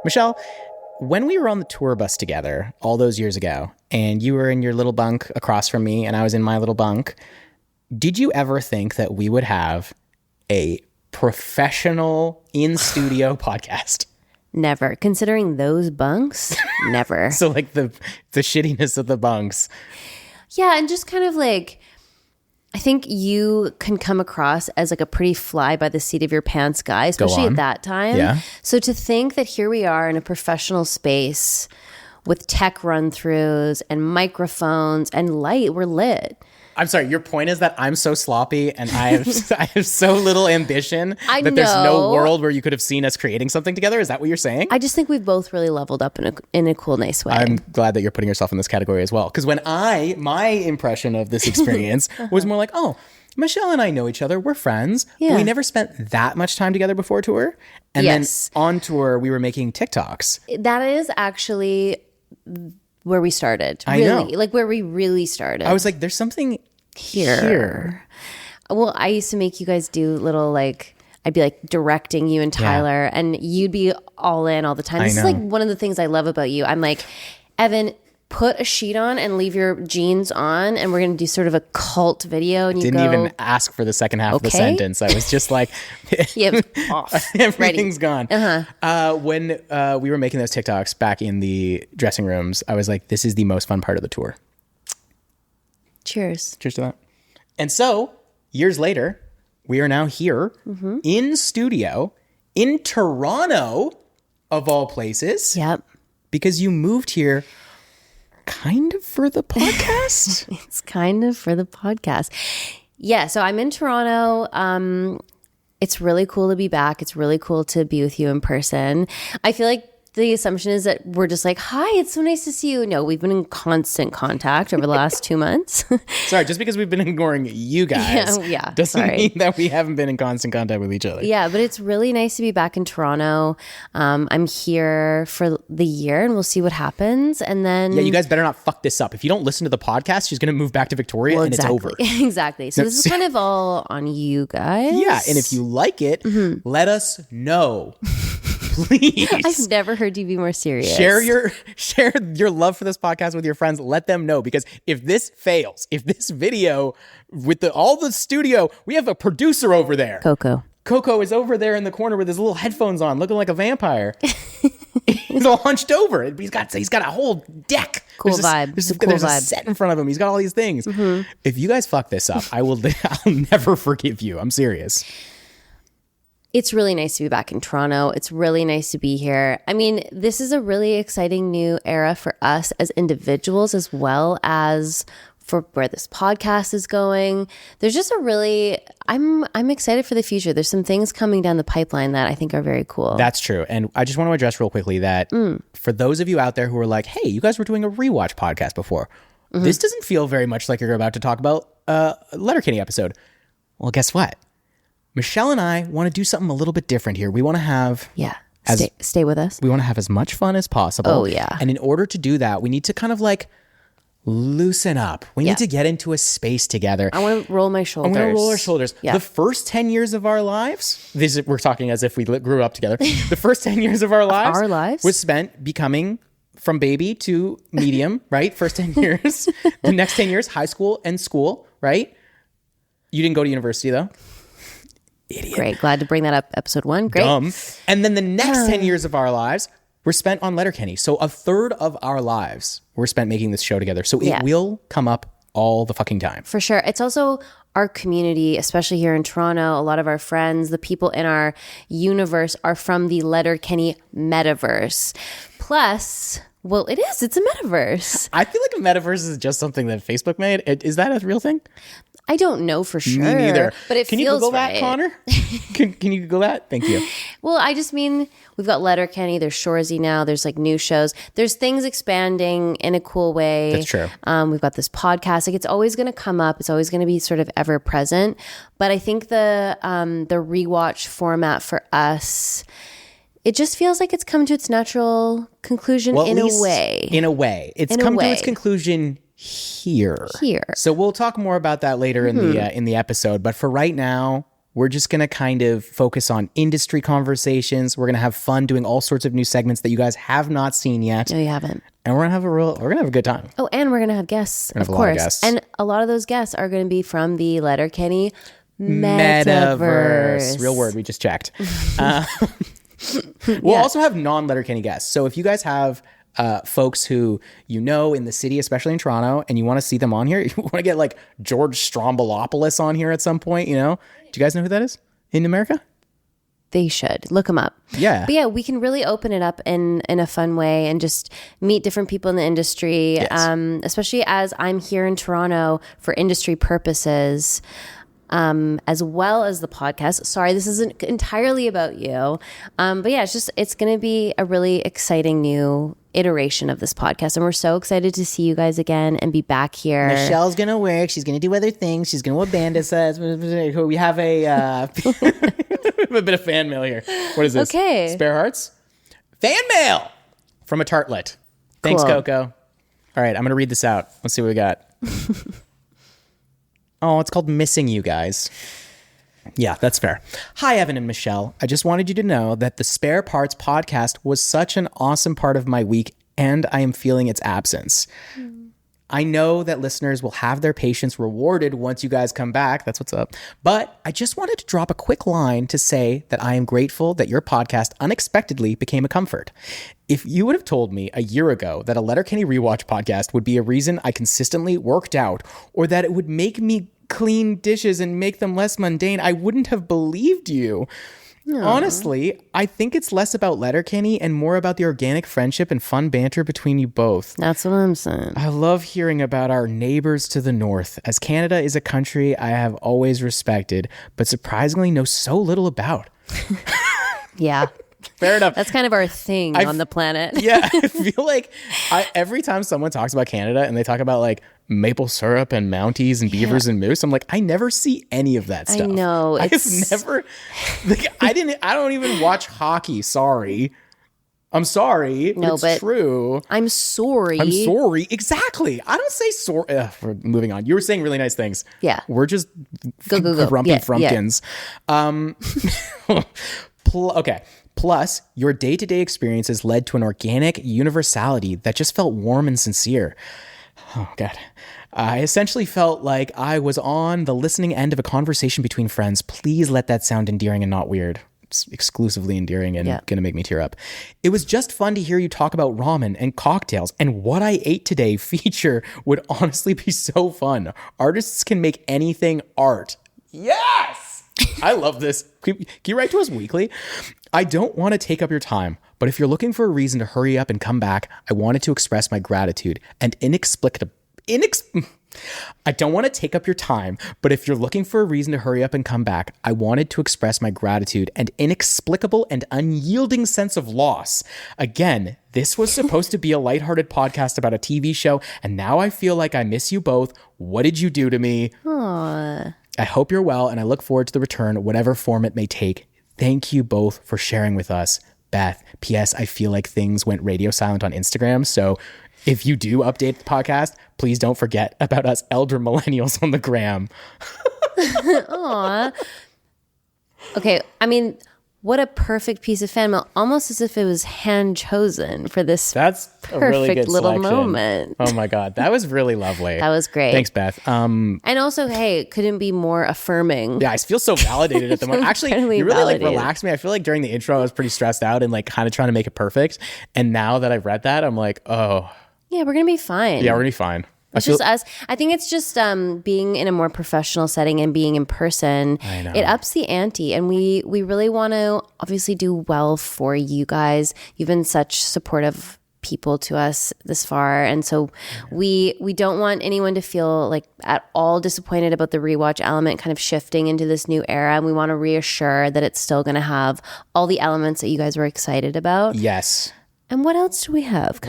Michelle, when we were on the tour bus together all those years ago, and you were in your little bunk across from me, and I was in my little bunk, did you ever think that we would have a professional in-studio podcast? Never. Considering those bunks, never. So like the shittiness of the bunks. Yeah, and just kind of like, I think you can come across as like a pretty fly by the seat of your pants guy, especially at that time. Yeah. So to think that here we are in a professional space with tech run-throughs and microphones and light, we're lit. I'm sorry, your point is that I'm so sloppy and I have so little ambition that there's no world where you could have seen us creating something together? Is that what you're saying? I just think we've both really leveled up in a cool, nice way. I'm glad that you're putting yourself in this category as well. Because when my impression of this experience was more like, oh, Michelle and I know each other. We're friends. Yeah. We never spent that much time together before tour. And then on tour, we were making TikToks. That is actually where we started. I know. Like where we really started. I was like, there's something here. Well, I used to make you guys do little like, I'd be like directing you and Tyler and you'd be all in all the time. This is like one of the things I love about you. I'm like, Evan, put a sheet on and leave your jeans on and we're going to do sort of a cult video. And you didn't even ask for the second half of the sentence. I was just like, off. Everything's gone. When we were making those TikToks back in the dressing rooms, I was like, this is the most fun part of the tour. Cheers. Cheers to that. And so years later, we are now here in studio in Toronto, of all places. Yep. Because you moved here kind of for the podcast? It's kind of for the podcast. Yeah, so I'm in Toronto. It's really cool to be back. It's really cool to be with you in person. I feel like the assumption is that we're just like, hi, it's so nice to see you. No, we've been in constant contact over the last 2 months. Sorry, just because we've been ignoring you guys doesn't mean that we haven't been in constant contact with each other. Yeah, but it's really nice to be back in Toronto. I'm here for the year and we'll see what happens. And then... Yeah, you guys better not fuck this up. If you don't listen to the podcast, she's going to move back to Victoria and it's over. Exactly. So this is kind of all on you guys. Yeah, and if you like it, let us know. Please. I've never heard you be more serious. Share your love for this podcast with your friends. Let them know, because if this fails, if this video with all the studio, we have a producer over there. Coco is over there in the corner with his little headphones on, looking like a vampire. He's all hunched over. He's got a whole deck. Cool vibe. There's a set in front of him. He's got all these things. If you guys fuck this up, I'll never forgive you. I'm serious. It's really nice to be back in Toronto. It's really nice to be here. I mean, this is a really exciting new era for us as individuals, as well as for where this podcast is going. There's just I'm excited for the future. There's some things coming down the pipeline that I think are very cool. That's true. And I just want to address real quickly that for those of you out there who are like, hey, you guys were doing a rewatch podcast before. This doesn't feel very much like you're about to talk about a Letterkenny episode. Well, guess what? Michelle and I want to do something a little bit different here. We want to have... Yeah. Stay with us. We want to have as much fun as possible. Oh, yeah. And in order to do that, we need to kind of like loosen up. We need to get into a space together. I want to roll my shoulders. I want to roll our shoulders. Yeah. The first 10 years of our lives, we're talking as if we grew up together. The first 10 years of our lives, was spent becoming from baby to medium, right? First 10 years. The next 10 years, high school and school, right? You didn't go to university though. Idiot. Great. Glad to bring that up. Episode 1. Great. Dumb. And then the next 10 years of our lives were spent on Letterkenny. So a third of our lives were spent making this show together. So it will come up all the fucking time. For sure. It's also our community, especially here in Toronto. A lot of our friends, the people in our universe are from the Letterkenny metaverse. Plus... Well, it's a metaverse. I feel like a metaverse is just something that Facebook made. Is that a real thing? I don't know for sure. Me neither. But it Can feels you Google right. that, Connor? Can you Google that? Thank you. Well, I just mean we've got Letterkenny. There's Shoresy now. There's like new shows. There's things expanding in a cool way. That's true. We've got this podcast. Like it's always going to come up. It's always going to be sort of ever present. But I think the rewatch format for us, it just feels like it's come to its natural conclusion in a way. In a way. It's come to its conclusion here. Here. So we'll talk more about that later in the episode. But for right now, we're just going to kind of focus on industry conversations. We're going to have fun doing all sorts of new segments that you guys have not seen yet. No, you haven't. And we're going to have a good time. Oh, and we're going to have guests, of course. A lot of guests. And a lot of those guests are going to be from the Letterkenny Metaverse. Real word, we just checked. We'll also have non-Letterkenny guests. So if you guys have folks who you know in the city, especially in Toronto, and you want to see them on here, you want to get like George Strombolopoulos on here at some point, you know? Do you guys know who that is in America? They should. Look them up. Yeah. But yeah, we can really open it up in a fun way and just meet different people in the industry, yes. Especially as I'm here in Toronto for industry purposes. As well as the podcast. Sorry, this isn't entirely about you. But yeah, it's going to be a really exciting new iteration of this podcast. And we're so excited to see you guys again and be back here. Michelle's going to work. She's going to do other things. She's going to abandon us. We have a bit of fan mail here. What is this? Okay. Spare Hearts? Fan mail from a tartlet. Thanks, cool. Coco. All right, I'm going to read this out. Let's see what we got. Oh, it's called Missing You Guys. Yeah, that's fair. Hi, Evan and Michelle. I just wanted you to know that the Spare Parts podcast was such an awesome part of my week, and I am feeling its absence. I know that listeners will have their patience rewarded once you guys come back. That's what's up. But I just wanted to drop a quick line to say that I am grateful that your podcast unexpectedly became a comfort. If you would have told me a year ago that a Letterkenny Rewatch podcast would be a reason I consistently worked out, or that it would make me clean dishes and make them less mundane, I wouldn't have believed you. Aww. Honestly, I think it's less about Letterkenny and more about the organic friendship and fun banter between you both. That's what I'm saying. I love hearing about our neighbors to the north, as Canada is a country I have always respected, but surprisingly know so little about. Yeah. Fair enough. That's kind of our thing on the planet. Yeah, I feel like every time someone talks about Canada and they talk about like maple syrup and Mounties and beavers and moose, I'm like, I never see any of that stuff. I know. It's never. Like, I don't even watch hockey. Sorry. I'm sorry. No, but it's true. I'm sorry. I'm sorry. Exactly. I don't say sorry. We're moving on. You were saying really nice things. Yeah. We're just grumpy frumpkins. Yeah. Okay. Plus, your day-to-day experiences led to an organic universality that just felt warm and sincere. Oh, God. I essentially felt like I was on the listening end of a conversation between friends. Please let that sound endearing and not weird. It's exclusively endearing and going to make me tear up. It was just fun to hear you talk about ramen and cocktails, and What I Ate Today feature would honestly be so fun. Artists can make anything art. Yes! I love this. Can you write to us weekly? I don't want to take up your time, but if you're looking for a reason to hurry up and come back, I wanted to express my gratitude and I don't want to take up your time, but if you're looking for a reason to hurry up and come back, I wanted to express my gratitude and inexplicable and unyielding sense of loss. Again, this was supposed to be a lighthearted podcast about a TV show, and now I feel like I miss you both. What did you do to me? Aww. I hope you're well, and I look forward to the return, whatever form it may take. Thank you both for sharing with us. Beth, P.S. I feel like things went radio silent on Instagram, so if you do update the podcast, please don't forget about us elder millennials on the gram. Aw. Okay, I mean, what a perfect piece of fan mail. Almost as if it was hand chosen for this That's a perfect really good little selection. moment. Oh my God, that was really lovely. That was great. Thanks, Beth. And also, hey, it couldn't be more affirming. Yeah, I feel so validated at the moment. Actually, you really like relaxed me. I feel like during the intro, I was pretty stressed out and like kind of trying to make it perfect. And now that I've read that, I'm like, oh. Yeah, we're going to be fine. Yeah, we're going to be fine. It's just us. I think it's just being in a more professional setting and being in person. I know. It ups the ante, and we really want to obviously do well for you guys. You've been such supportive people to us this far, and so we don't want anyone to feel like at all disappointed about the rewatch element kind of shifting into this new era, and we want to reassure that it's still going to have all the elements that you guys were excited about. Yes. And what else do we have?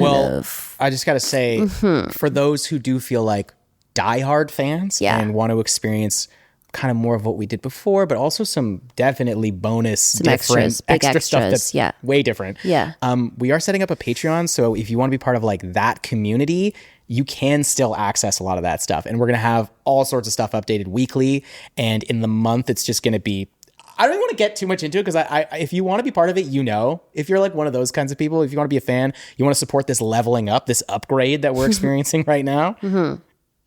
I just got to say, for those who do feel like diehard fans and want to experience kind of more of what we did before, but also some definitely bonus, extra stuff that's way different. Yeah. We are setting up a Patreon. So if you want to be part of like that community, you can still access a lot of that stuff. And we're going to have all sorts of stuff updated weekly. And in the month, it's just going to be I don't want to get too much into it because I if you want to be part of it, if you're like one of those kinds of people, if you want to be a fan, you want to support this leveling up, this upgrade that we're experiencing right now,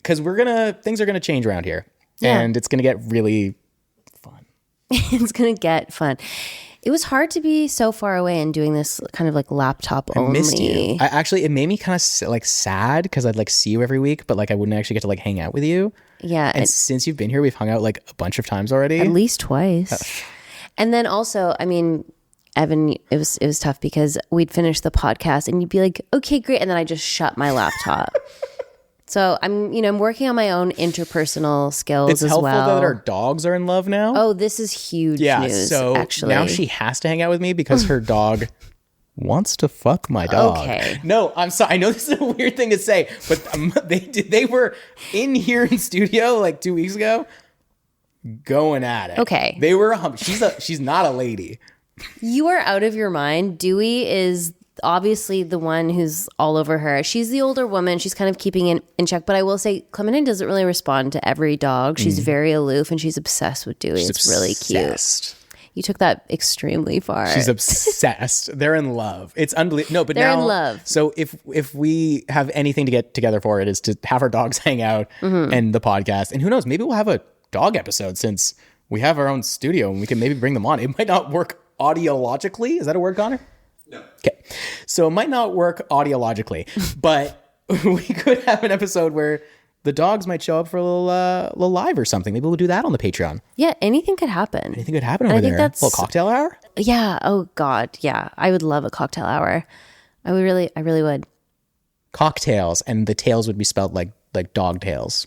because things are gonna change around here, and it's gonna get really fun. It's gonna get fun. It was hard to be so far away and doing this kind of like laptop only. I missed you. It made me kind of like sad because I'd like see you every week, but like I wouldn't actually get to like hang out with you. Yeah. And since you've been here, we've hung out like a bunch of times already. At least twice. And then also, I mean, Evan, it was tough because we'd finish the podcast and you'd be like, okay, great. And then I just shut my laptop. So I'm working on my own interpersonal skills as well. It's helpful that our dogs are in love now. Oh, this is huge news, so actually. Now she has to hang out with me because her dog wants to fuck my dog. Okay. No, I'm sorry. I know this is a weird thing to say, but they were in here in studio like 2 weeks ago going at it. Okay. They were she's not a lady. You are out of your mind. Dewey is obviously the one who's all over her. She's the older woman. She's kind of keeping in check. But I will say Clementine doesn't really respond to every dog. She's very aloof and she's obsessed with Dewey. It's really cute. You took that extremely far. She's obsessed. They're in love. It's unbelievable. No, but they're now, in love. So if we have anything to get together for, it is to have our dogs hang out and the podcast. And who knows, maybe we'll have a dog episode since we have our own studio and we can maybe bring them on. It might not work audiologically. Is that a word, Connor? No. Okay. So it might not work audiologically, but we could have an episode where the dogs might show up for a little live or something. Maybe we'll do that on the Patreon. Yeah, anything could happen. Anything could happen over there. A little cocktail hour? Yeah. Oh God. Yeah. I would love a cocktail hour. I really would. Cocktails, and the tails would be spelled like dog tails.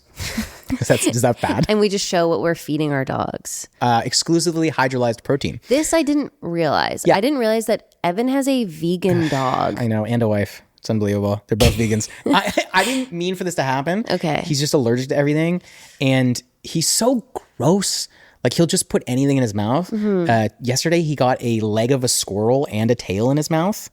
Is that bad? And we just show what we're feeding our dogs. Exclusively hydrolyzed protein. This I didn't realize. Yeah. I didn't realize that Evan has a vegan dog. I know, and a wife. It's unbelievable. They're both vegans. I didn't mean for this to happen. Okay. He's just allergic to everything, and he's so gross. Like he'll just put anything in his mouth. Yesterday he got a leg of a squirrel and a tail in his mouth.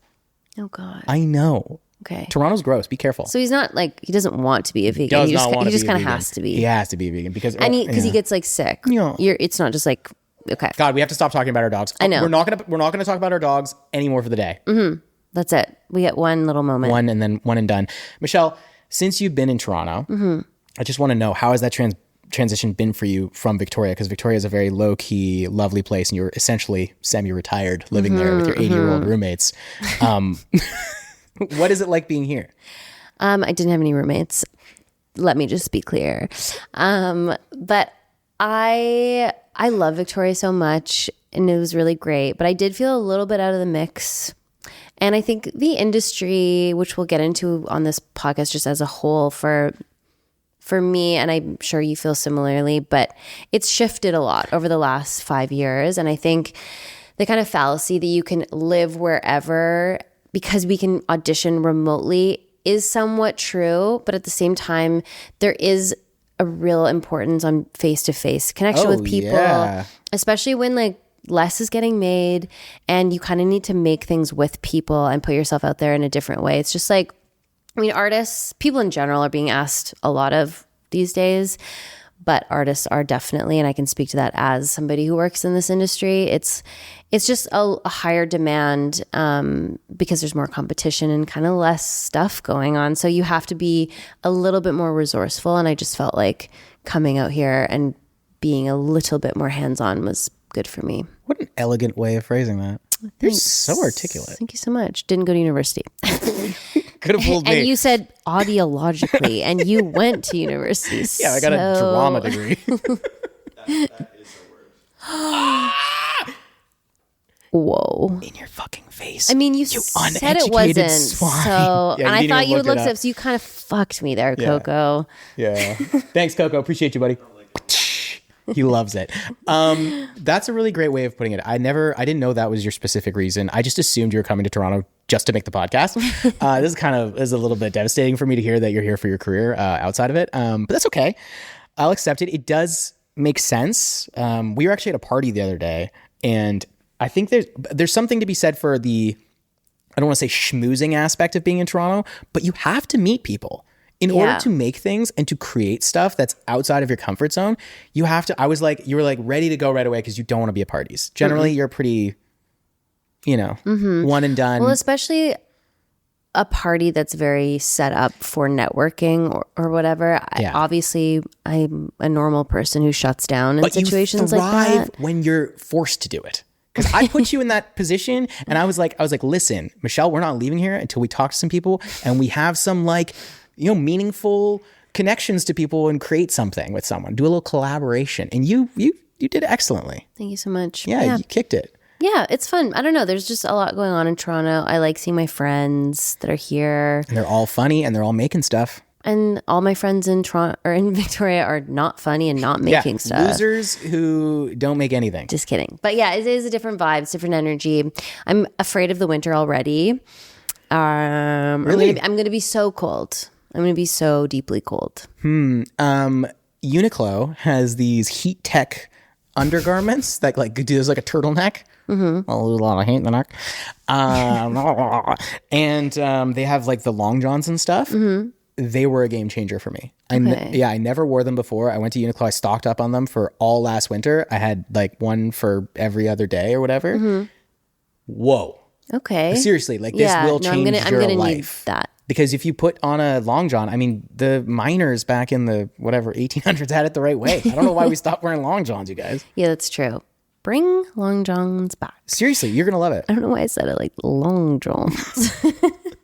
Oh God. I know. Okay. Toronto's gross. Be careful. So he's not like, he doesn't want to be a vegan. He just kind of has to be. He has to be a vegan because he gets like sick. Yeah. It's not just like, okay. God, we have to stop talking about our dogs. I know. We're not gonna talk about our dogs anymore for the day. That's it. We get one little moment. One and done. Michelle, since you've been in Toronto, I just want to know, how has that transition been for you from Victoria? Because Victoria is a very low key, lovely place, and you're essentially semi-retired living there with your 80-year-old roommates. What is it like being here? I didn't have any roommates. Let me just be clear. But I love Victoria so much, and it was really great. But I did feel a little bit out of the mix. And I think the industry, which we'll get into on this podcast just as a whole, for me, and I'm sure you feel similarly, but it's shifted a lot over the last 5 years. And I think the kind of fallacy that you can live wherever because we can audition remotely is somewhat true, but at the same time, there is a real importance on face-to-face connection with people, especially when like less is getting made and you kind of need to make things with people and put yourself out there in a different way. It's just like, I mean, artists, people in general are being asked a lot of these days, but artists are definitely, and I can speak to that as somebody who works in this industry, it's just a higher demand because there's more competition and kind of less stuff going on. So you have to be a little bit more resourceful. And I just felt like coming out here and being a little bit more hands-on was good for me. What an elegant way of phrasing that. You're so articulate. Thank you so much. Didn't go to university. Could have fooled me. And you said audiologically, and you went to university. Yeah, I got a drama degree. That is a word. Whoa. In your fucking face. I mean, you said it wasn't. Swine. So, Yeah, and I thought you would look it it up. So you kind of fucked me there, Coco. Yeah. Thanks, Coco. Appreciate you, buddy. He loves it. That's a really great way of putting it. I didn't know that was your specific reason. I just assumed you were coming to Toronto just to make the podcast. This is a little bit devastating for me to hear that you're here for your career outside of it. But that's okay. I'll accept it. It does make sense. We were actually at a party the other day, and I think there's something to be said for the, I don't want to say schmoozing aspect of being in Toronto, but you have to meet people. In order to make things and to create stuff that's outside of your comfort zone, you have to, you were like ready to go right away because you don't want to be at parties. Generally, you're pretty, one and done. Well, especially a party that's very set up for networking or whatever. Obviously, I'm a normal person who shuts down in situations like that. When you're forced to do it. Because I put you in that position and I was like, listen, Michelle, we're not leaving here until we talk to some people and we have some meaningful connections to people and create something with someone, do a little collaboration. And you did excellently. Thank you so much. Yeah, you kicked it. Yeah, it's fun. I don't know. There's just a lot going on in Toronto. I like seeing my friends that are here. And they're all funny and they're all making stuff. And all my friends in Toronto or in Victoria are not funny and not making stuff. Losers who don't make anything. Just kidding. But yeah, it is a different vibe. It's different energy. I'm afraid of the winter already. Really? I'm going to be so cold. I'm going to be so deeply cold. Uniqlo has these heat tech undergarments that do like a turtleneck. Mm-hmm. A lot of heat in the neck. And they have like the long johns and stuff. Mm-hmm. They were a game changer for me. I never wore them before. I went to Uniqlo. I stocked up on them for all last winter. I had like one for every other day or whatever. Mm-hmm. Whoa. Okay. Seriously, this will change your life. Need that. Because if you put on a long john, I mean, the miners back in the 1800s had it the right way. I don't know why we stopped wearing long johns, you guys. Yeah, that's true. Bring long johns back. Seriously, you're going to love it. I don't know why I said it like long johns.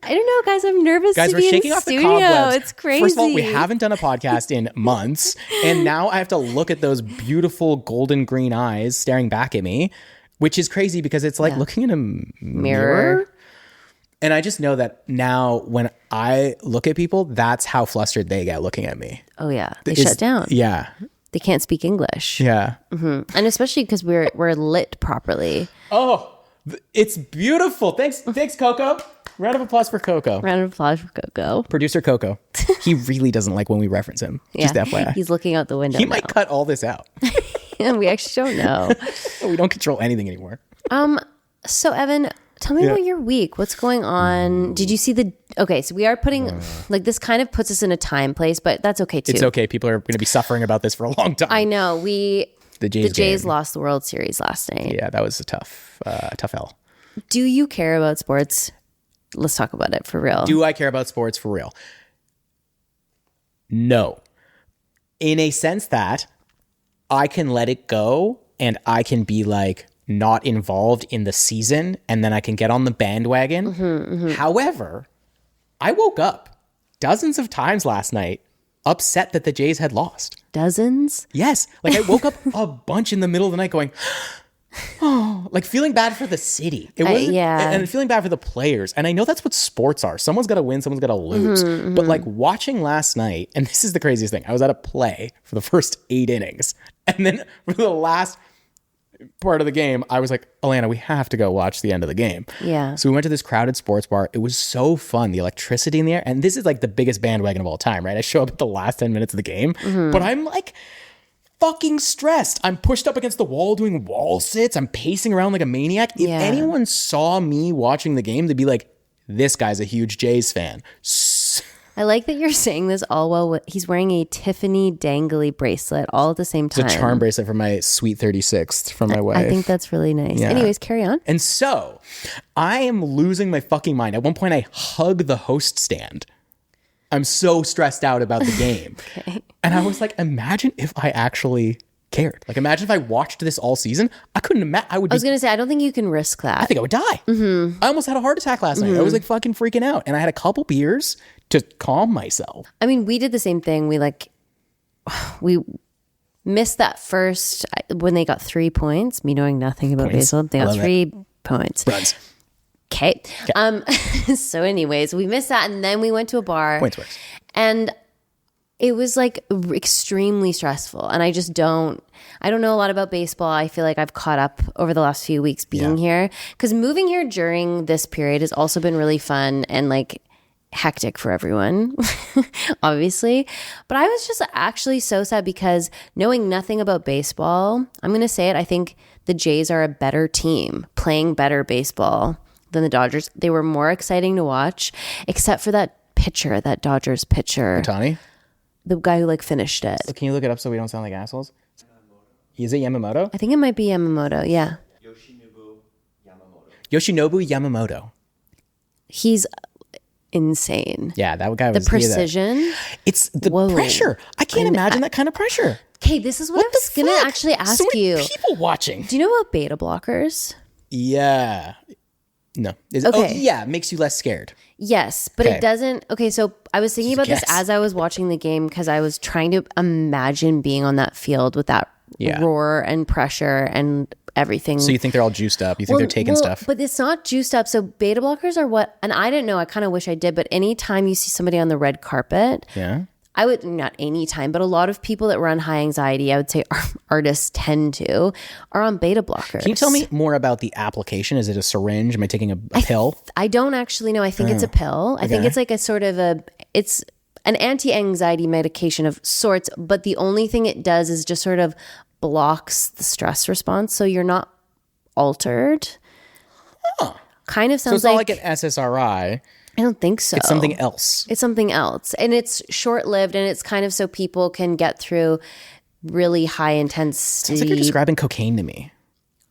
I don't know, guys. I'm nervous guys, to be we're shaking in off studio. The cobwebs. It's crazy. First of all, we haven't done a podcast in months. And now I have to look at those beautiful golden green eyes staring back at me, which is crazy because it's like looking in a mirror. And I just know that now when I look at people, that's how flustered they get looking at me. Oh, yeah. They shut down. Yeah. They can't speak English. Yeah. Mm-hmm. And especially because we're lit properly. Oh, it's beautiful. Thanks, Coco. Round of applause for Coco. Round of applause for Coco. Producer Coco. He really doesn't like when we reference him. Just FYI. He's looking out the window. He might cut all this out. And we actually don't know. We don't control anything anymore. So Evan, tell me about your week. What's going on? Did you see so we are putting this kind of puts us in a time place, but that's okay too. It's okay. People are going to be suffering about this for a long time. I know. The Jays game. Lost the World Series last night. Yeah, that was a tough L. Do you care about sports? Let's talk about it for real. Do I care about sports for real? No. In a sense that I can let it go and I can be like not involved in the season and then I can get on the bandwagon. Mm-hmm, mm-hmm. However, I woke up dozens of times last night upset that the Jays had lost. Dozens? Yes. I woke up a bunch in the middle of the night going, oh, feeling bad for the city. It wasn't, and feeling bad for the players. And I know that's what sports are. Someone's got to win, someone's got to lose. Mm-hmm, but watching last night, and this is the craziest thing, I was at a play for the first 8 innings. And then for the last part of the game, I was like, Alana, we have to go watch the end of the game. Yeah. So we went to this crowded sports bar. It was so fun. The electricity in the air. And this is the biggest bandwagon of all time, right? I show up at the last 10 minutes of the game, but I'm fucking stressed. I'm pushed up against the wall doing wall sits. I'm pacing around like a maniac. If anyone saw me watching the game, they'd be like, this guy's a huge Jays fan. I like that you're saying this all while he's wearing a Tiffany dangly bracelet all at the same time. It's a charm bracelet for my sweet 36th from my wife. I think that's really nice. Yeah. Anyways, carry on. And so I am losing my fucking mind. At one point, I hug the host stand. I'm so stressed out about the game. Okay. And I was like, imagine if I actually cared. Imagine if I watched this all season. I couldn't imagine. I was going to say, I don't think you can risk that. I think I would die. Mm-hmm. I almost had a heart attack last night. I was fucking freaking out. And I had a couple beers to calm myself. I mean, we did the same thing. We missed that first, when they got 3 points, me knowing nothing about baseball, they got 3 points. Runs. Okay. So anyways, we missed that. And then we went to a bar. Points works. And it was extremely stressful. And I don't know a lot about baseball. I feel like I've caught up over the last few weeks being here. Because moving here during this period has also been really fun and hectic for everyone, obviously. But I was just actually so sad because knowing nothing about baseball, I'm going to say it, I think the Jays are a better team playing better baseball than the Dodgers. They were more exciting to watch, except for that pitcher, that Dodgers pitcher. Ohtani? The guy who like finished it. So can you look it up so we don't sound like assholes? Is it Yamamoto? I think it might be Yamamoto. Yeah. Yoshinobu Yamamoto. He's insane. Yeah, that guy was... The precision. It's the pressure. I can't imagine that kind of pressure. Okay, this is what I was going to actually ask you. People watching. Do you know about beta blockers? Yeah. No. Okay. Oh, yeah, it makes you less scared. Yes, but it doesn't. Okay, so I was thinking about this as I was watching the game because I was trying to imagine being on that field with that roar and pressure and everything. So you think they're all juiced up? You think they're taking stuff? But it's not juiced up. So beta blockers are what, and I didn't know, I kind of wish I did, but anytime you see somebody on the red carpet, I would, not anytime, but a lot of people that run high anxiety, I would say artists tend to, are on beta blockers. Can you tell me more about the application? Is it a syringe? Am I taking a pill? I don't actually know. I think it's a pill. I think it's like a sort of it's an anti-anxiety medication of sorts, but the only thing it does is just sort of blocks the stress response. So you're not altered. Kind of sounds so it's not like an SSRI. I don't think so. It's something else. It's something else. And it's short-lived, and it's kind of so people can get through really high intensity. Sounds like you're describing cocaine to me.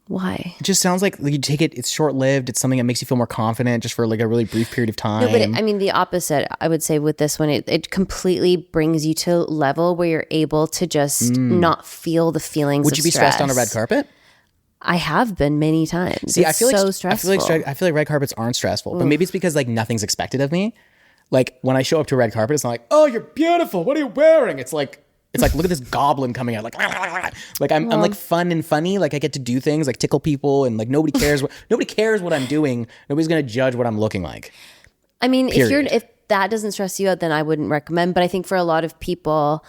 Why? It just sounds like you take it, it's short-lived, it's something that makes you feel more confident just for like a really brief period of time. No, but I mean the opposite, I would say with this one, it completely brings you to a level where you're able to just not feel the feelings Would you be stressed on a red carpet? I have been many times. See, it's so stressful. I feel like red carpets aren't stressful, but maybe it's because like nothing's expected of me. Like when I show up to a red carpet, it's not like, oh, you're beautiful. What are you wearing? It's like, look at this goblin coming out. Like I'm like fun and funny. Like I get to do things like tickle people, and like nobody cares what I'm doing. Nobody's gonna judge what I'm looking like. I mean, if that doesn't stress you out, then I wouldn't recommend. But I think for a lot of people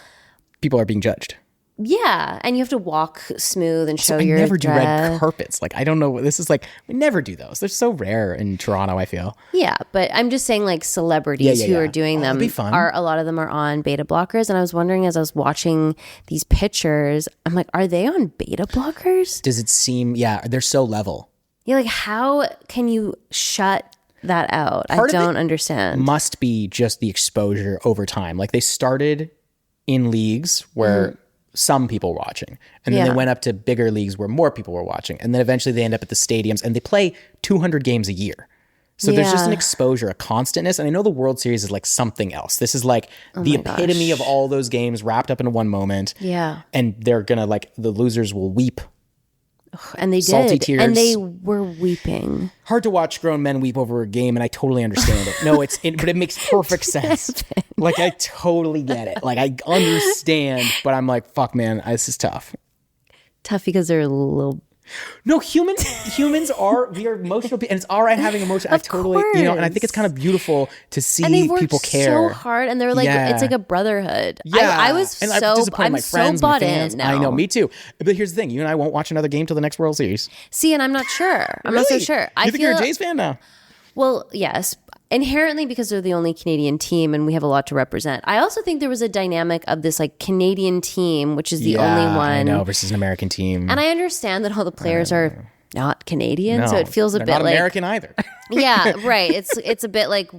are being judged. Yeah, and you have to walk smooth and show your I never do red carpets. Like, I don't know. This is like, we never do those. They're so rare in Toronto, I feel. Yeah, but I'm just saying like celebrities who are doing them, be fun. A lot of them are on beta blockers. And I was wondering as I was watching these pictures, I'm like, are they on beta blockers? Does it seem, they're so level. Yeah, like how can you shut that out? I don't understand. Must be just the exposure over time. Like they started in leagues where some people were watching, and then they went up to bigger leagues where more people were watching, and then eventually they end up at the stadiums and they play 200 games a year. So there's just an exposure, a constantness. And I know the World Series is like something else. This is like the epitome of all those games wrapped up into one moment. Yeah. And they're gonna like, the losers will weep. And they Salty did. tears. And they were weeping. Hard to watch grown men weep over a game, and I totally understand it. No, but it makes perfect sense. Like I totally get it. Like I understand, but I'm like, fuck, man, this is tough. Tough because they're a little. No, humans are, we are emotional, and it's all right having emotion. I totally, and I think it's kind of beautiful to see people care so hard, and they're like, it's like a brotherhood. Yeah, I was and I'm so bought in now. I know, me too. But here's the thing: you and I won't watch another game till the next World Series. See, and I'm not sure. I'm not so sure. You think you're a Jays fan now? Well, yes. Inherently because they're the only Canadian team and we have a lot to represent. I also think there was a dynamic of this like Canadian team, which is the only one. I know, versus an American team. And I understand that all the players are not Canadian, so it feels a bit not like American either. Yeah, right. It's a bit like,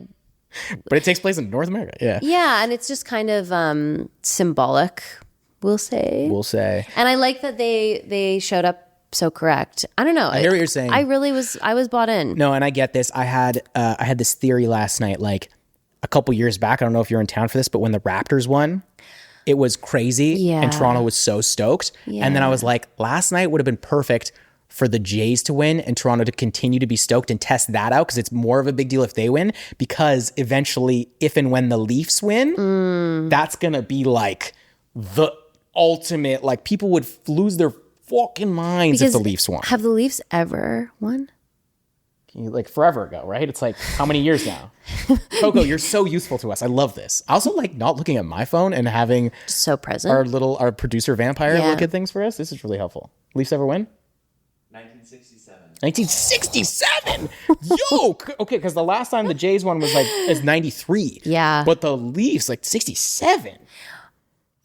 but it takes place in North America. Yeah. Yeah, and it's just kind of symbolic, we'll say. And I like that they showed up so correct. I don't know. I hear what you're saying. I was bought in. No, and I get this. I had this theory last night, like a couple years back. I don't know if you're in town for this, but when the Raptors won, it was crazy. And Toronto was so stoked. Yeah. And then I was like, last night would have been perfect for the Jays to win and Toronto to continue to be stoked and test that out, because it's more of a big deal if they win, because eventually, if and when the Leafs win, that's going to be like the ultimate, like people would lose their fucking minds if the Leafs won. Have the Leafs ever won? Like forever ago, right? It's like how many years now? Coco, you're so useful to us. I love this. I also like not looking at my phone and having so present our producer vampire look at things for us. This is really helpful. Leafs ever win? 1967. Yo, okay, because the last time the Jays won was is 93. Yeah, but the Leafs 67.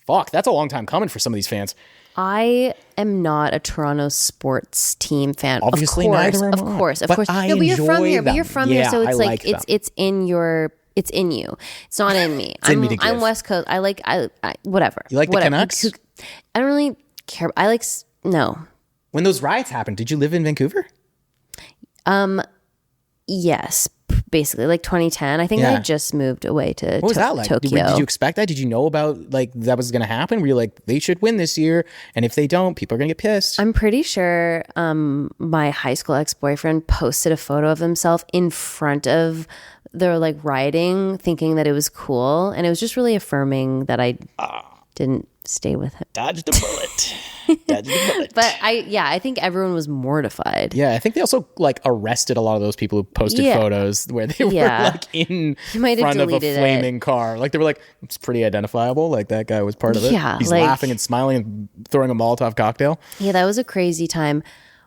Fuck, that's a long time coming for some of these fans. I am not a Toronto sports team fan. Obviously, of course, neither am I. Of course. But I no, but you're from here. them. But you're from here, so it's it's in your It's in you. It's not in me. In me to give. I'm West Coast. I whatever. You like the whatever. Canucks? I don't really care. No. When those riots happened, did you live in Vancouver? Yes, basically like 2010. I think I just moved away to What was that like? Tokyo. Did you expect that? Did you know about like that was going to happen? Were you like, they should win this year, and if they don't, people are going to get pissed? I'm pretty sure my high school ex-boyfriend posted a photo of himself in front of the like rioting, thinking that it was cool, and it was just really affirming that I didn't stay with him. Dodged a bullet. But I think everyone was mortified. Yeah, I think they also like arrested a lot of those people who posted photos where they were like in front of a flaming car. Like they were like, it's pretty identifiable. Like that guy was part of it. Yeah, he's like, laughing and smiling and throwing a Molotov cocktail. Yeah, that was a crazy time.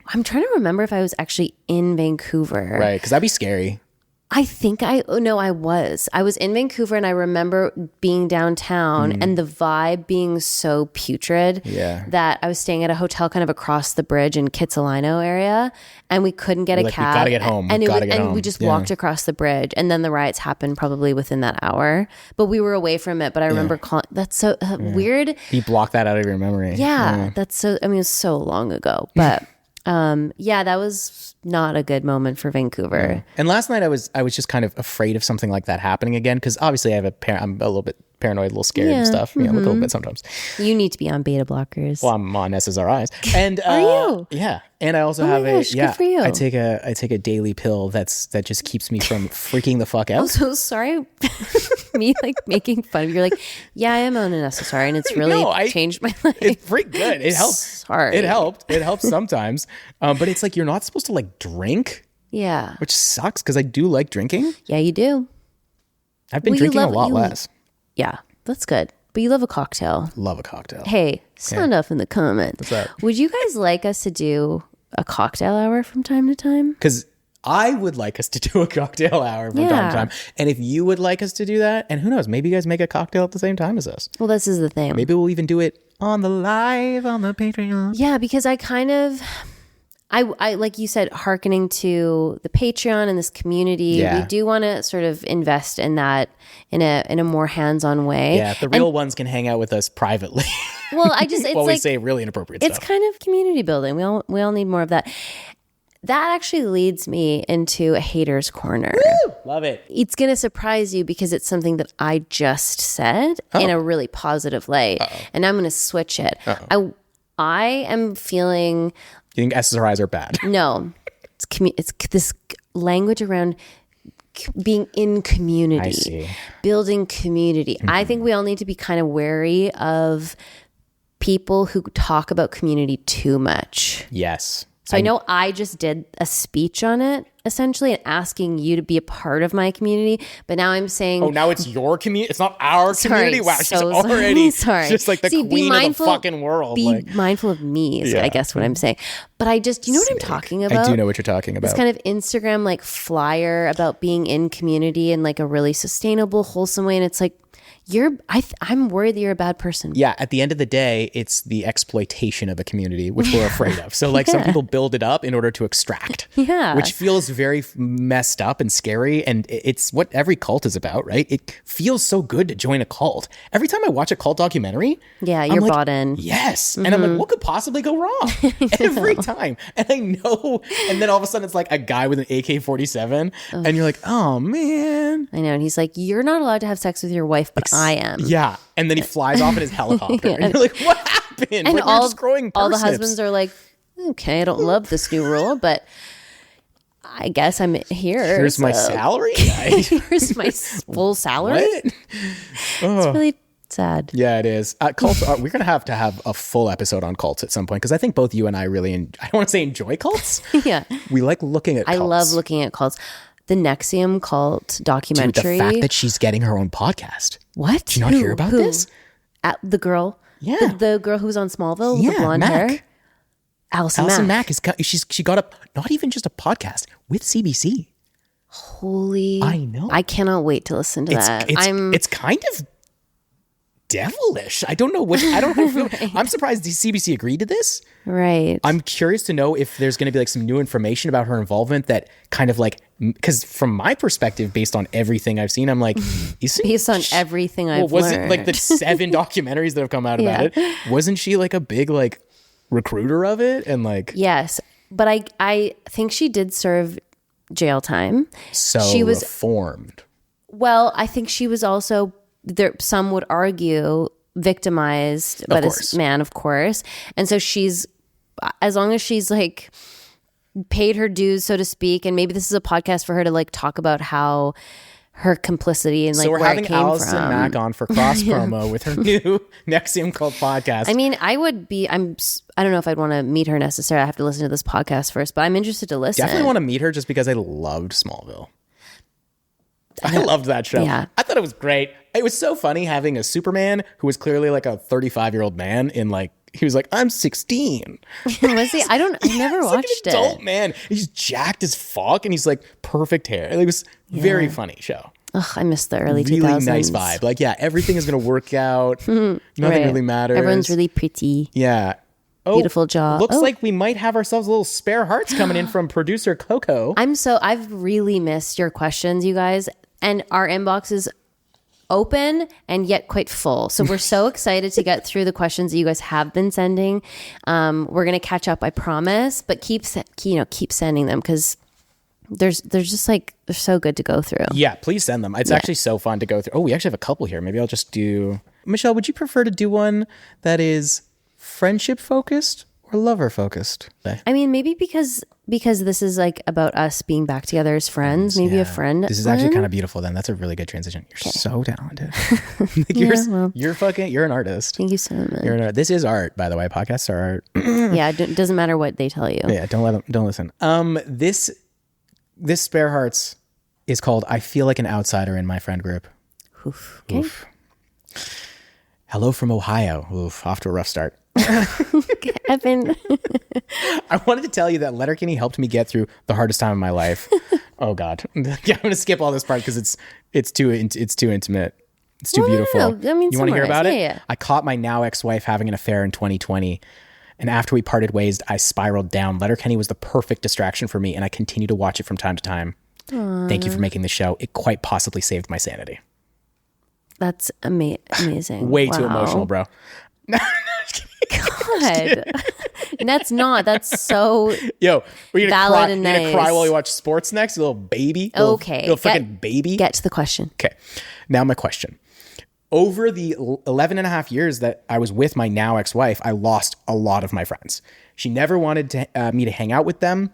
I'm trying to remember if I was actually in Vancouver. Right, because that'd be scary. I think I was. I was in Vancouver and I remember being downtown and the vibe being so putrid that I was staying at a hotel kind of across the bridge in Kitsilano area and we couldn't get a cab. We gotta get home. And we just walked across the bridge and then the riots happened probably within that hour. But we were away from it. But I remember calling, that's so weird. You block that out of your memory. Yeah, that's so, I mean, it was so long ago. But that was not a good moment for Vancouver. Yeah. And last night I was just kind of afraid of something like that happening again because obviously I'm a little bit paranoid, a little scared and stuff. Like a little bit sometimes. You need to be on beta blockers. Well, I'm on SSRIs. And are you? Yeah. And I also have good for you. I take a daily pill that just keeps me from freaking the fuck out. I'm so sorry. Me like making fun of you. You're like, yeah, I am on an SSRI and it's really changed my life. It's pretty good. It helps. Sorry. It helped. It helps sometimes. But it's like you're not supposed to like drink. Yeah. Which sucks because I do like drinking. Yeah, you do. I've been drinking a lot less. Yeah, that's good. But you love a cocktail. Love a cocktail. Hey, sound off in the comments. What's that? Would you guys like us to do a cocktail hour from time to time? Because I would like us to do a cocktail hour from time to time. And if you would like us to do that, and who knows, maybe you guys make a cocktail at the same time as us. Well, this is the thing. Maybe we'll even do it on the Patreon. Yeah, because I kind of... I like you said, hearkening to the Patreon and this community, we do want to sort of invest in that in a more hands-on way. Yeah, the real ones can hang out with us privately. Well, it's while like, we say really inappropriate stuff. It's kind of community building. We all need more of that. That actually leads me into a hater's corner. Woo! Love it. It's going to surprise you because it's something that I just said in a really positive light, and I'm going to switch it. I am feeling. You think SSRIs are bad? No, it's this language around being in community, I see. Building community. Mm-hmm. I think we all need to be kind of wary of people who talk about community too much. Yes. So I know I just did a speech on it, essentially, and asking you to be a part of my community. But now I'm saying... Oh, now it's your community? It's not our community? Wow, she's already just like the queen of the fucking world. Be mindful of me is I guess what I'm saying. But I just... You know what I'm talking about? I do know what you're talking about. This kind of Instagram like flyer about being in community in like a really sustainable, wholesome way. And it's like, I'm worried that you're a bad person. Yeah, at the end of the day, it's the exploitation of a community, which we're afraid of. So like some people build it up in order to extract, which feels very messed up and scary. And it's what every cult is about, right? It feels so good to join a cult. Every time I watch a cult documentary, you're like, bought in. Yes. Mm-hmm. And I'm like, what could possibly go wrong? Every time. And I know. And then all of a sudden it's like a guy with an AK-47 and you're like, oh man. I know. And he's like, you're not allowed to have sex with your wife, but I am. Yeah. And then he flies off in his helicopter. And you're like, what happened? And like, all the husbands are like, okay, I don't love this new rule, but I guess I'm here. Here's my salary. Here's my full salary. What? It's really sad. Yeah, it is. Cults we're going to have a full episode on cults at some point because I think both you and I really, I don't want to say enjoy cults. Yeah. We like looking at cults. I love looking at cults. The Nexium cult documentary. Dude, the fact that she's getting her own podcast. What? Did you not hear about this? The girl. Yeah. The girl who was on Smallville with the blonde hair. Allison Mack. She got up, not even just a podcast, with CBC. Holy. I know. I cannot wait to listen to that. It's kind of devilish. I don't know what. I don't know. Right. I'm surprised the CBC agreed to this. Right. I'm curious to know if there's going to be like some new information about her involvement that kind of like because from my perspective, based on everything I've seen, I'm like, based on everything I've was learned. it like the 7 documentaries that have come out about it? Wasn't she like a big like recruiter of it? And like, yes, but I think she did serve jail time. So she was reformed. Well, I think she was also there. Some would argue victimized by this man, of course. And so she's, as long as she's like paid her dues, so to speak, and maybe this is a podcast for her to like talk about how her complicity and like so we're where having it came Allison from. Mack on for cross promo with her new Nexium Cult podcast. I mean, I don't know if I'd want to meet her necessarily. I have to listen to this podcast first, but I'm interested to listen. Definitely want to meet her just because I loved Smallville. I loved that show. Yeah. I thought it was great. It was so funny having a Superman who was clearly like a 35-year-old man in like, he was like, I'm 16. Was he? I never watched like an adult it. man. He's jacked as fuck and he's like perfect hair. It was very funny show. Ugh, I missed the early 2000s. Really nice vibe. Like, yeah, everything is going to work out. Nothing really matters. Everyone's really pretty. Yeah. Beautiful jaw. Looks like we might have ourselves a little spare hearts coming in from producer Coco. I've really missed your questions, you guys. And our inbox is open and yet quite full. So we're so excited to get through the questions that you guys have been sending. We're going to catch up, I promise, but keep sending them because there's just like, they're so good to go through. Yeah, please send them. It's actually so fun to go through. Oh, we actually have a couple here. Maybe I'll just do... Michelle, would you prefer to do one that is friendship focused or lover focused? I mean, maybe because this is like about us being back together as friends, maybe a friend. This is actually kind of beautiful then. That's a really good transition. You're so talented. Like you're an artist. Thank you so much. This is art, by the way. Podcasts are art. Yeah, it doesn't matter what they tell you. Yeah, don't listen. This Spare Hearts is called I Feel Like an Outsider in My Friend Group. Oof. Okay. Oof. Hello from Ohio. Oof, off to a rough start. Evan. I wanted to tell you that Letterkenny helped me get through the hardest time of my life. Oh God. Yeah, I'm going to skip all this part because it's too intimate. It's too beautiful. No. I mean, you want to hear about it? Yeah. I caught my now ex-wife having an affair in 2020. And after we parted ways, I spiraled down. Letterkenny was the perfect distraction for me, and I continue to watch it from time to time. Aww. Thank you for making the show. It quite possibly saved my sanity. That's amazing. Way too emotional, bro. God. That's so Yo, we're gonna valid cry, and you're nice. gonna cry while you watch sports next, you little baby. Okay. Little fucking baby. Get to the question. Okay. Now my question. Over the 11 and a half years that I was with my now ex-wife, I lost a lot of my friends. She never wanted me to hang out with them.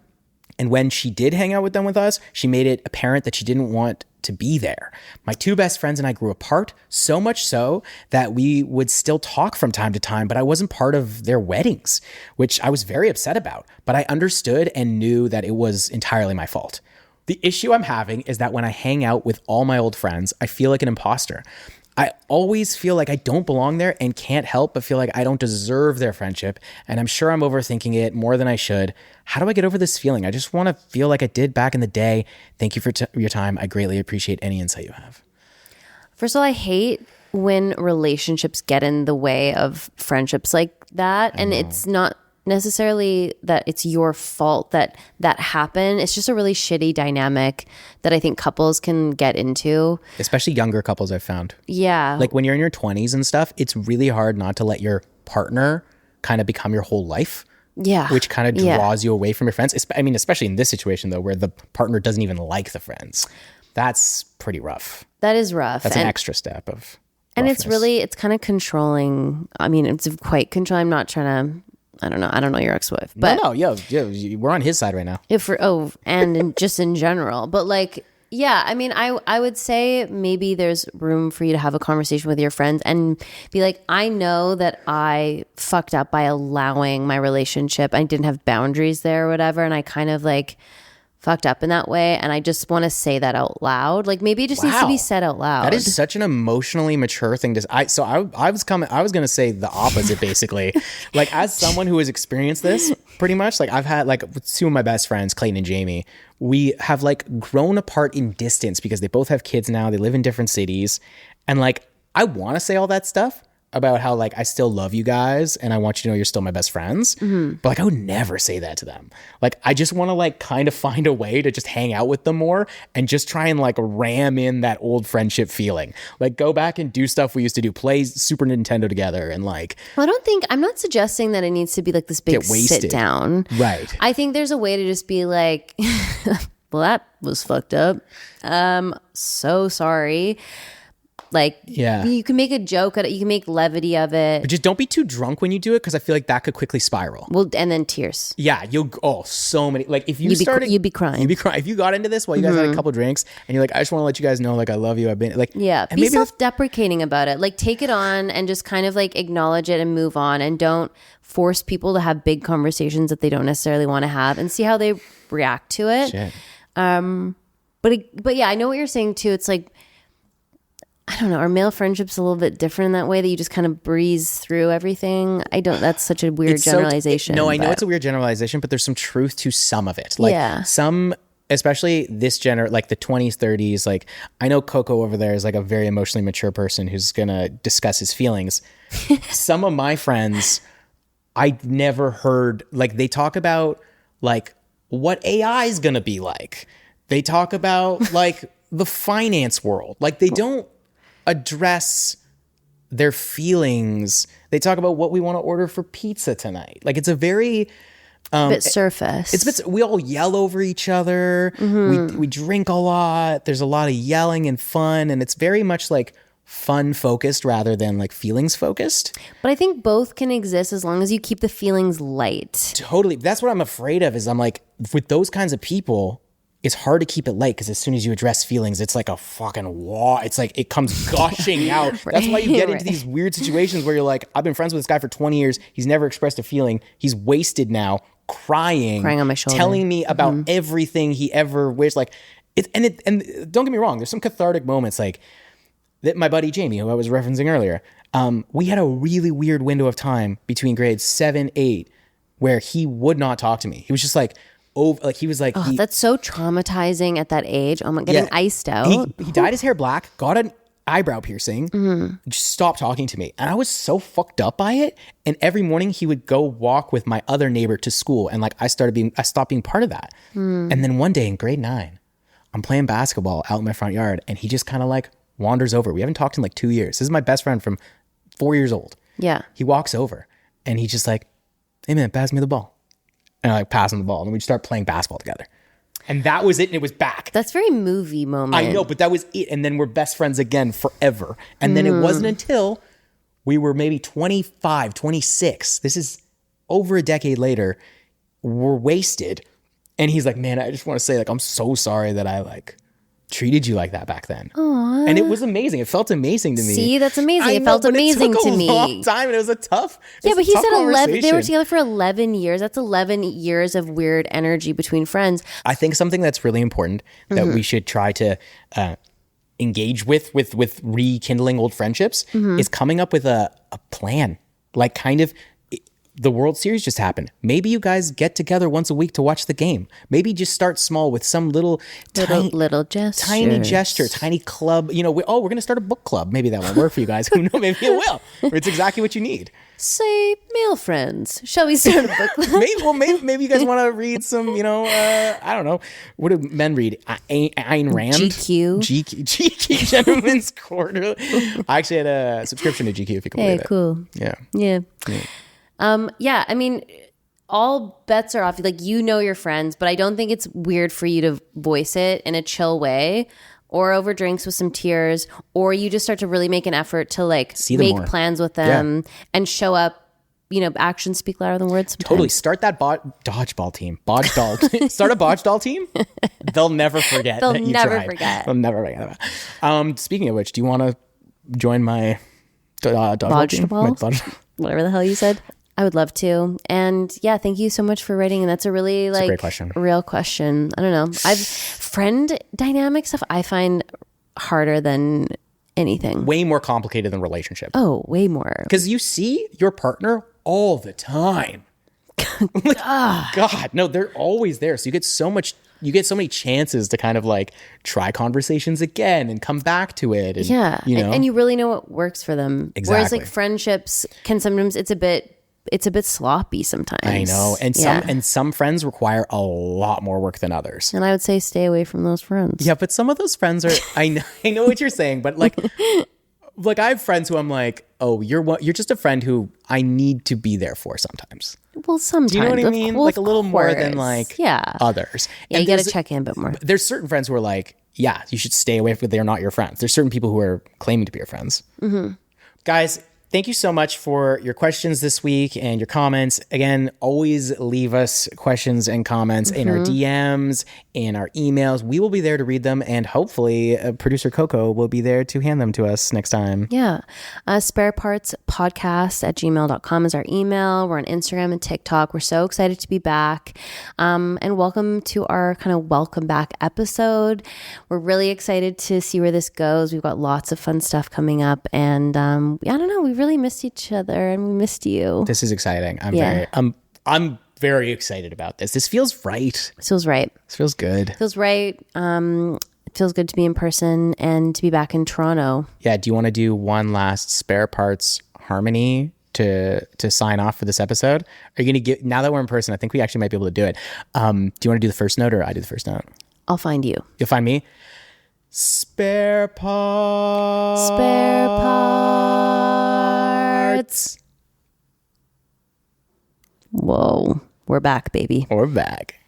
And when she did hang out with them with us, she made it apparent that she didn't want to be there. My 2 best friends and I grew apart, so much so that we would still talk from time to time, but I wasn't part of their weddings, which I was very upset about. But I understood and knew that it was entirely my fault. The issue I'm having is that when I hang out with all my old friends, I feel like an imposter. I always feel like I don't belong there and can't help but feel like I don't deserve their friendship. And I'm sure I'm overthinking it more than I should. How do I get over this feeling? I just want to feel like I did back in the day. Thank you for your time. I greatly appreciate any insight you have. First of all, I hate when relationships get in the way of friendships like that. And it's not necessarily that it's your fault that happened. It's just a really shitty dynamic that I think couples can get into. Especially younger couples, I've found. Yeah. Like when you're in your 20s and stuff, it's really hard not to let your partner kind of become your whole life. Yeah. Which kind of draws you away from your friends. I mean, especially in this situation though, where the partner doesn't even like the friends. That's pretty rough. That is rough. That's an extra step of and roughness. it's kind of controlling. I mean, it's quite controlling. I'm not trying to, I don't know your ex-wife, but we're on his side right now. Just in general, but like, yeah, I mean, I would say maybe there's room for you to have a conversation with your friends and be like, I know that I fucked up by allowing my relationship. I didn't have boundaries there or whatever. And I kind of like fucked up in that way. And I just want to say that out loud. Like maybe it just needs to be said out loud. That is such an emotionally mature thing to I was going to say the opposite basically. Like as someone who has experienced this pretty much, like I've had like with 2 of my best friends, Clayton and Jamie, we have like grown apart in distance because they both have kids now. They live in different cities. And like, I want to say all that stuff, about how like I still love you guys and I want you to know you're still my best friends. Mm-hmm. But like I would never say that to them. Like I just want to like kind of find a way to just hang out with them more and just try and like ram in that old friendship feeling. Like go back and do stuff we used to do, play Super Nintendo together and like. Well, I'm not suggesting that it needs to be like this big sit down. Right. I think there's a way to just be like, well, that was fucked up. So sorry. Like, yeah, you can make a joke at it. You can make levity of it. But just don't be too drunk when you do it, because I feel like that could quickly spiral. Well, and then tears. Yeah, so many. Like if you'd be crying. If you got into this while you guys had a couple drinks and you're like, I just want to let you guys know, like I love you. I've been like, yeah, be self-deprecating about it. Like take it on and just kind of like acknowledge it and move on, and don't force people to have big conversations that they don't necessarily want to have, and see how they react to it. Shit. But yeah, I know what you're saying too. It's like, I don't know, our male friendship's a little bit different in that way, that you just kind of breeze through everything. That's such a weird generalization. I know it's a weird generalization, but there's some truth to some of it. Like some, especially this like the 20s, 30s, like I know Coco over there is like a very emotionally mature person who's going to discuss his feelings. Some of my friends, I never heard, like they talk about like what AI is going to be like. They talk about like the finance world. Like they don't address their feelings. They talk about what we want to order for pizza tonight. Like it's a very bit surface. We all yell over each other. We drink a lot. There's a lot of yelling and fun, and it's very much like fun focused rather than like feelings focused. But I think both can exist as long as you keep the feelings light. Totally. That's what I'm afraid of, is I'm like, with those kinds of people, it's hard to keep it light, because as soon as you address feelings, it's like a fucking wall. It's like it comes gushing out. Right, that's why you get into these weird situations where you're like, I've been friends with this guy for 20 years. He's never expressed a feeling. He's wasted now, crying on my shoulder, telling me about everything he ever wished. Like and don't get me wrong, there's some cathartic moments, like that. My buddy Jamie, who I was referencing earlier, we had a really weird window of time between grades 7, 8, where he would not talk to me. He was just like, he was like, that's so traumatizing at that age. I'm getting iced out. He dyed his hair black, got an eyebrow piercing, just stopped talking to me. And I was so fucked up by it. And every morning he would go walk with my other neighbor to school. And like I stopped being part of that. And then one day in grade 9, I'm playing basketball out in my front yard, and he just kind of like wanders over. We haven't talked in like 2 years. This is my best friend from 4 years old. Yeah. He walks over and he's just like, hey man, pass me the ball. And I like pass him the ball, and we'd start playing basketball together. And that was it, and it was back. That's very movie moment. I know, but that was it. And then we're best friends again forever. And then it wasn't until we were maybe 25, 26. This is over a decade later. We're wasted. And he's like, man, I just want to say, like, I'm so sorry that I like treated you like that back then. Aww. And it was amazing. It felt amazing to me. See, that's amazing. It felt amazing to me. It took a long time, and it was a tough. Yeah, but he said 11. They were together for 11 years. That's 11 years of weird energy between friends. I think something that's really important that we should try to engage with rekindling old friendships is coming up with a plan. Like kind of, the World Series just happened. Maybe you guys get together once a week to watch the game. Maybe just start small with some little gesture. Tiny gesture, tiny club. You know, we're going to start a book club. Maybe that won't work for you guys. Who knows? Maybe it will. Or it's exactly what you need. Say, male friends, shall we start a book club? maybe you guys want to read some, I don't know. What do men read? Ayn Rand? GQ, Gentleman's Quarterly. I actually had a subscription to GQ, if you can believe it. Hey, cool. Yeah. Yeah, I mean, all bets are off. Like, your friends, but I don't think it's weird for you to voice it in a chill way, or over drinks with some tears, or you just start to really make an effort to like make plans with them and show up. Actions speak louder than words sometimes. Totally. Start that dodgeball team. Start a botch-doll team. They'll never forget. They'll never forget about it. Speaking of which, do you want to join my dodgeball team? Whatever the hell you said. I would love to. And yeah, thank you so much for writing. And that's a really a great question. Real question. I don't know. Friend dynamic stuff I find harder than anything. Way more complicated than relationship. Oh, way more. Because you see your partner all the time. God, no, they're always there. So you get so much you get so many chances to kind of like try conversations again and come back to it. And, you know, and you really know what works for them. Exactly. Whereas like friendships can sometimes it's a bit sloppy sometimes. I know. And some friends require a lot more work than others. And I would say stay away from those friends. Yeah, but some of those friends are I know what you're saying, but like I have friends who I'm like, "Oh, you're just a friend who I need to be there for sometimes." Well, sometimes. Do you know what I mean? Like a little more than like others. Yeah, and you got to check in a bit more. There's certain friends who are like, "Yeah, you should stay away from they're not your friends." There's certain people who are claiming to be your friends. Mm-hmm. Guys, thank you so much for your questions this week and your comments. Again, always leave us questions and comments in our DMs, in our emails. We will be there to read them, and hopefully producer Coco will be there to hand them to us next time. Yeah. sparepartspodcast@gmail.com is our email. We're on Instagram and TikTok. We're so excited to be back. And welcome to our kind of welcome back episode. We're really excited to see where this goes. We've got lots of fun stuff coming up, and I don't know, we really missed each other and we missed you. This is exciting. I'm very excited about this. This feels right. This feels right. This feels good. It feels right. It feels good to be in person and to be back in Toronto. Yeah. Do you want to do one last spare parts harmony to sign off for this episode? Are you going to get, now that we're in person, I think we actually might be able to do it. Do you want to do the first note or I do the first note? I'll find you. You'll find me? Spare parts. Spare parts. Whoa. We're back, baby. We're back.